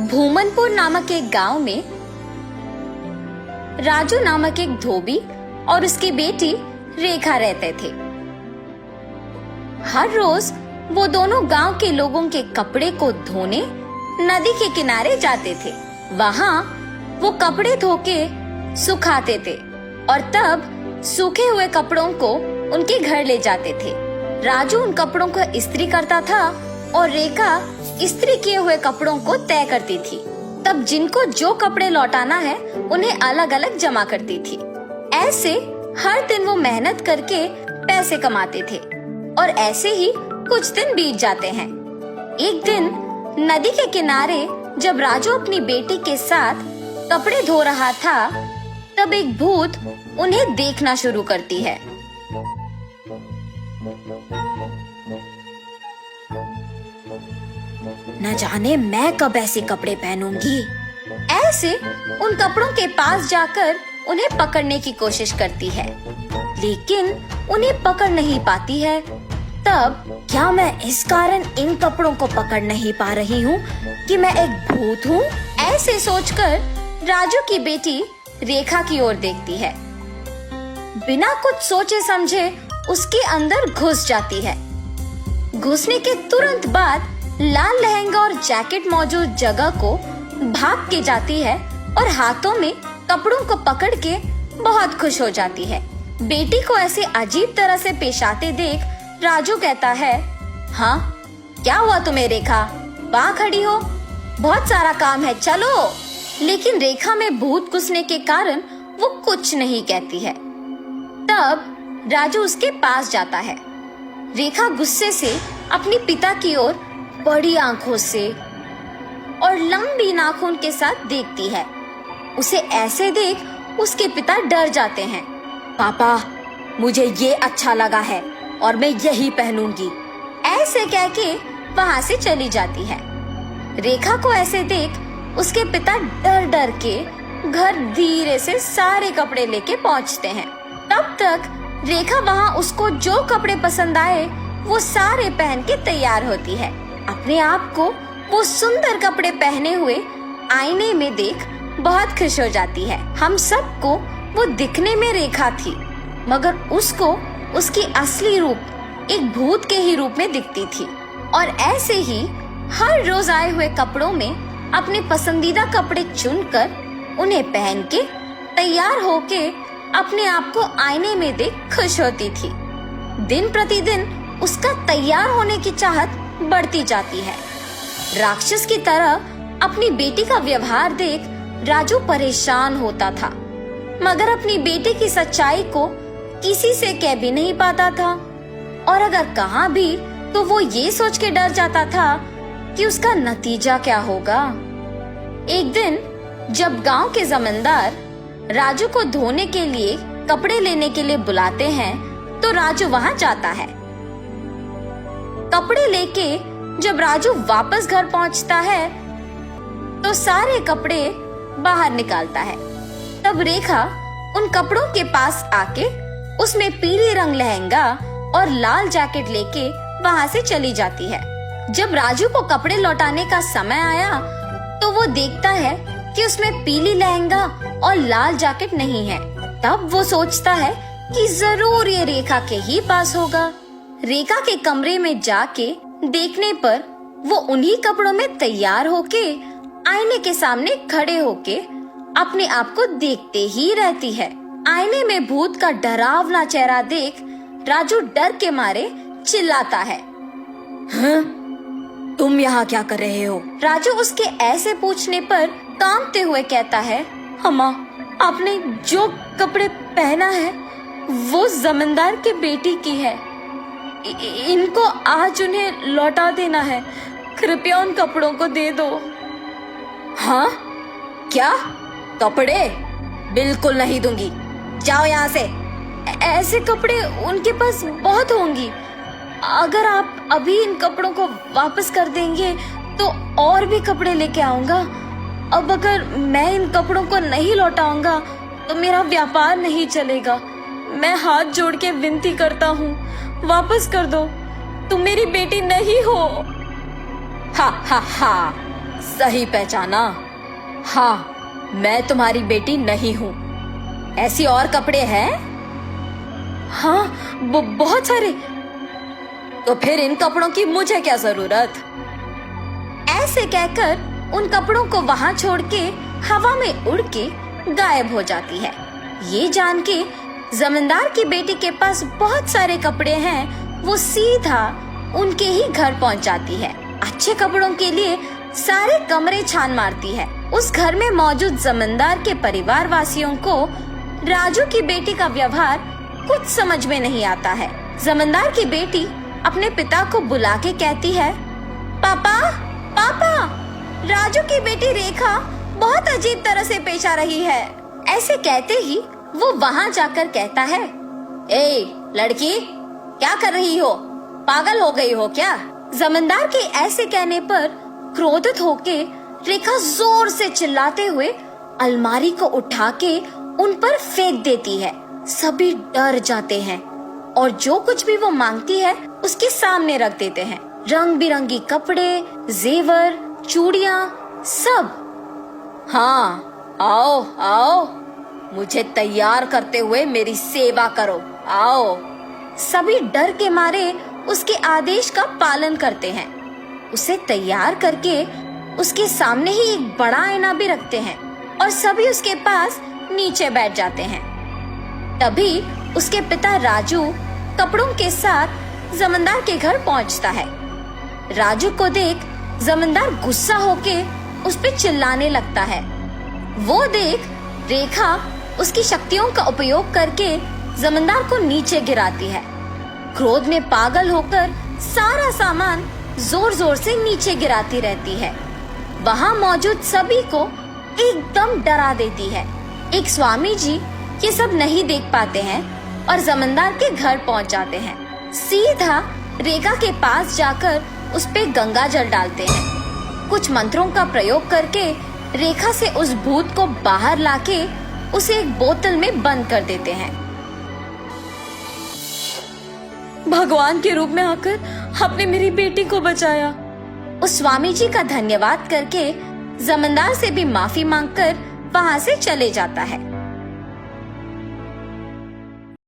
भूमनपुर नामक एक गांव में राजू नामक एक धोबी और उसकी बेटी रेखा रहते थे। हर रोज वो दोनों गांव के लोगों के कपड़े को धोने नदी के किनारे जाते थे। वहां वो कपड़े धो के सुखाते थे और तब सूखे हुए कपड़ों को उनके घर ले जाते थे। राजू उन कपड़ों को इस्त्री करता था और रेखा इस्त्री किए हुए कपड़ों को तय करती थी। तब जिनको जो कपड़े लौटाना है उन्हें अलग अलग जमा करती थी। ऐसे हर दिन वो मेहनत करके पैसे कमाते थे और ऐसे ही कुछ दिन बीत जाते हैं। एक दिन नदी के किनारे जब राजू अपनी बेटी के साथ कपड़े धो रहा था, तब एक भूत उन्हें देखना शुरू करती है। न जाने मैं कब ऐसे कपड़े पहनूंगी। ऐसे उन कपड़ों के पास जाकर उन्हें पकड़ने की कोशिश करती है, लेकिन उन्हें पकड़ नहीं पाती है। तब क्या मैं इस कारण इन कपड़ों को पकड़ नहीं पा रही हूँ कि मैं एक भूत हूँ? ऐसे सोचकर राजू की बेटी रेखा की ओर देखती है। बिना कुछ सोचे समझे उसके अंदर घुस जाती है। घुसने के तुरंत बाद लाल लहंगा और जैकेट मौजूद जगह को भाग के जाती है और हाथों में कपड़ों को पकड़ के बहुत खुश हो जाती है। बेटी को ऐसे अजीब तरह से पेश आते देख राजू कहता है, हाँ क्या हुआ तुम्हें रेखा? वहाँ खड़ी हो, बहुत सारा काम है, चलो। लेकिन रेखा में भूत घुसने के कारण वो कुछ नहीं कहती है। तब राजू उसके पास जाता है। रेखा गुस्से से अपने पिता की ओर बड़ी आंखों से और लंबी नाखून के साथ देखती है। उसे ऐसे देख उसके पिता डर जाते हैं। पापा, मुझे ये अच्छा लगा है और मैं यही पहनूंगी, ऐसे कह के वहाँ से चली जाती है। रेखा को ऐसे देख उसके पिता डर डर के घर धीरे से सारे कपड़े लेके पहुँचते हैं। तब तक रेखा वहाँ उसको जो कपड़े पसंद आए वो सारे पहन के तैयार होती है। अपने आप को वो सुंदर कपड़े पहने हुए आईने में देख बहुत खुश हो जाती है। हम सबको वो दिखने में रेखा थी, मगर उसको उसकी असली रूप एक भूत के ही रूप में दिखती थी। और ऐसे ही हर रोज आए हुए कपड़ों में अपने पसंदीदा कपड़े चुनकर उन्हें पहन के तैयार होके अपने आप को आईने में देख खुश होती थी। दिन प्रतिदिन उसका तैयार होने की चाहत बढ़ती जाती है। राक्षस की तरह अपनी बेटी का व्यवहार देख राजू परेशान होता था, मगर अपनी बेटी की सच्चाई को किसी से कह भी नहीं पाता था, और अगर कहा भी तो वो ये सोच के डर जाता था कि उसका नतीजा क्या होगा। एक दिन जब गांव के जमींदार राजू को धोने के लिए कपड़े लेने के लिए बुलाते हैं, तो राजू वहां जाता है। कपड़े लेके जब राजू वापस घर पहुंचता है तो सारे कपड़े बाहर निकालता है। तब रेखा उन कपड़ों के पास आके उसमें पीले रंग लहंगा और लाल जैकेट लेके वहां से चली जाती है। जब राजू को कपड़े लौटाने का समय आया तो वो देखता है कि उसमें पीली लहंगा और लाल जैकेट नहीं है। तब वो सोचता है कि जरूर ये रेखा के ही पास होगा। रेखा के कमरे में जाके देखने पर वो उन्हीं कपड़ों में तैयार होके आईने के सामने खड़े होके अपने आप को देखते ही रहती है। आईने में भूत का डरावना चेहरा देख राजू डर के मारे चिल्लाता है, हाँ? तुम यहाँ क्या कर रहे हो? राजू उसके ऐसे पूछने पर कांपते हुए कहता है, अम्मा, आपने जो कपड़े पहना है वो जमींदार की बेटी की है। इनको आज उन्हें लौटा देना है, कृपया उन कपड़ों को दे दो। हाँ? क्या? कपड़े? बिल्कुल नहीं दूंगी, जाओ यहाँ से। ऐसे कपड़े उनके पास बहुत होंगी, अगर आप अभी इन कपड़ों को वापस कर देंगे तो और भी कपड़े लेके आऊंगा। अब अगर मैं इन कपड़ों को नहीं लौटाऊंगा तो मेरा व्यापार नहीं चलेगा। मैं हाथ जोड़ के विनती करता हूँ, वापस कर दो, तुम मेरी बेटी नहीं हो। हा हा हा, सही पहचाना। हाँ, मैं तुम्हारी बेटी नहीं हूँ। ऐसी और कपड़े हैं? हाँ, बहुत सारे। तो फिर इन कपड़ों की मुझे क्या जरूरत? ऐसे कहकर उन कपड़ों को वहां छोड़ के हवा में उड़ के गायब हो जाती है। ये जान के जमींदार की बेटी के पास बहुत सारे कपड़े हैं, वो सीधा उनके ही घर पहुंच जाती है। अच्छे कपड़ों के लिए सारे कमरे छान मारती है। उस घर में मौजूद जमींदार के परिवार वासियों को राजू की बेटी का व्यवहार कुछ समझ में नहीं आता है। जमींदार की बेटी अपने पिता को बुला के कहती है, पापा पापा, राजू की बेटी रेखा बहुत अजीब तरह से पेश आ रही है। ऐसे कहते ही वो वहाँ जाकर कहता है, ए लड़की, क्या कर रही हो? पागल हो गई हो क्या? जमींदार के ऐसे कहने पर क्रोधित होके रेखा जोर से चिल्लाते हुए अलमारी को उठा के उन पर फेंक देती है। सभी डर जाते हैं और जो कुछ भी वो मांगती है उसके सामने रख देते हैं। रंग बिरंगी कपड़े, जेवर, चूड़ियाँ, सब। हाँ, आओ आओ, मुझे तैयार करते हुए मेरी सेवा करो, आओ। सभी डर के मारे उसके आदेश का पालन करते हैं। उसे तैयार करके उसके सामने ही एक बड़ा आईना भी रखते हैं और सभी उसके पास नीचे बैठ जाते हैं। तभी उसके पिता राजू कपड़ों के साथ जमींदार के घर पहुंचता है। राजू को देख जमींदार गुस्सा होके उस पे चिल्लाने लगता है। वो देख रेखा उसकी शक्तियों का उपयोग करके जमींदार को नीचे गिराती है। क्रोध में पागल होकर सारा सामान जोर जोर से नीचे गिराती रहती है। वहाँ मौजूद सभी को एकदम डरा देती है। एक स्वामी जी ये सब नहीं देख पाते हैं और जमींदार के घर पहुँच जाते हैं। सीधा रेखा के पास जाकर उस पे गंगा जल डालते हैं। कुछ मंत्रों का प्रयोग करके रेखा से उस भूत को बाहर लाके उसे एक बोतल में बंद कर देते हैं। भगवान के रूप में आकर आपने मेरी बेटी को बचाया। उस स्वामी जी का धन्यवाद करके जमींदार से भी माफी मांगकर वहाँ से चले जाता है।